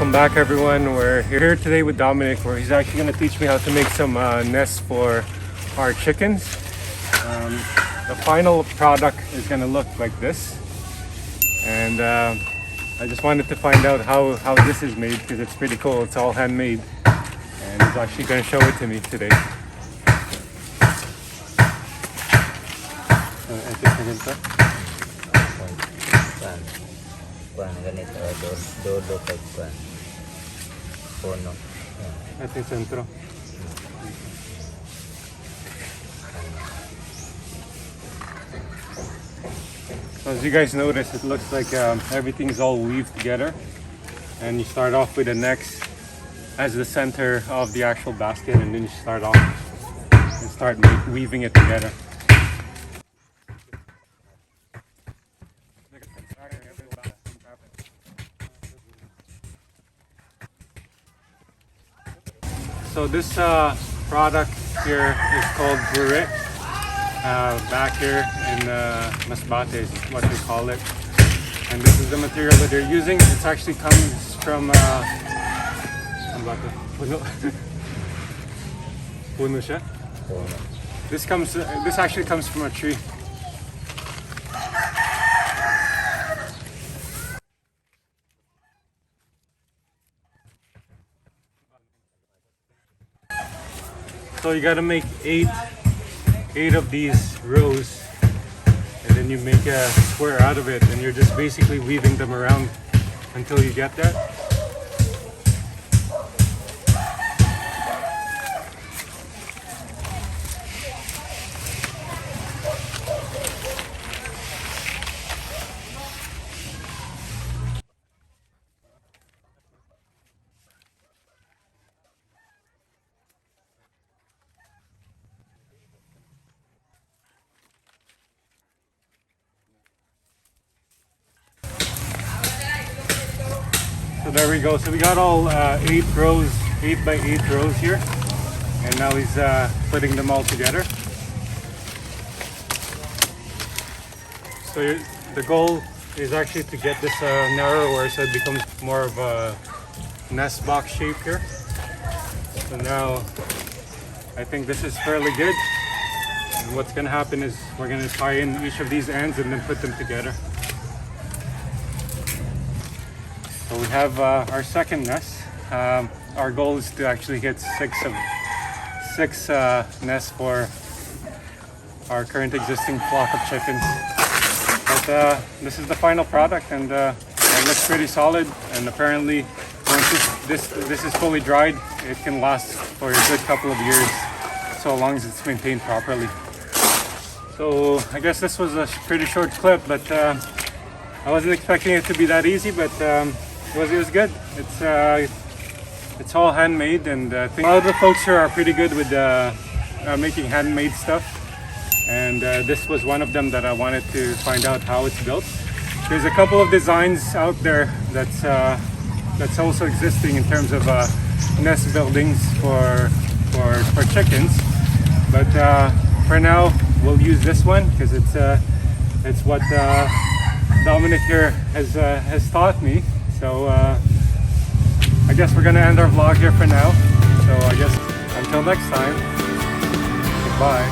Welcome back, everyone. We're here today with Dominic, where he's actually going to teach me how to make some nests for our chickens. The final product is going to look like this, and I just wanted to find out how this is made, because it's pretty cool. It's all handmade, and he's actually going to show it to me today. Ganito, dulo kay puno. Ito yung sentro. So as you guys notice, it looks like everything's all weaved together, and you start off with the necks as the center of the actual basket, and then you start off and start weaving it together. So this product here is called Buri. Back here in Masbate is what they call it. And this is the material that they're using. It actually comes from puno siya? This actually comes from a tree. So you gotta make eight of these rows, and then you make a square out of it, and you're just basically weaving them around until you get that. So there we go. So we got all 8 rows, 8 by 8 rows here, and now he's putting them all together. So the goal is actually to get this narrower, so it becomes more of a nest box shape here. So now I think this is fairly good. And what's going to happen is we're going to tie in each of these ends and then put them together. So we have our second nest. Our goal is to actually get six nests for our current existing flock of chickens. But this is the final product, and it looks pretty solid. And apparently, once this is fully dried, it can last for a good couple of years, so long as it's maintained properly. So I guess this was a pretty short clip, but I wasn't expecting it to be that easy, but it was good. It's all handmade, and I think a lot of the folks here are pretty good with making handmade stuff, and this was one of them that I wanted to find out how it's built. There's a couple of designs out there that's also existing in terms of nest buildings for chickens, but for now we'll use this one because it's what Dominic here has taught me. So I guess we're gonna end our vlog here for now. So I guess until next time, goodbye.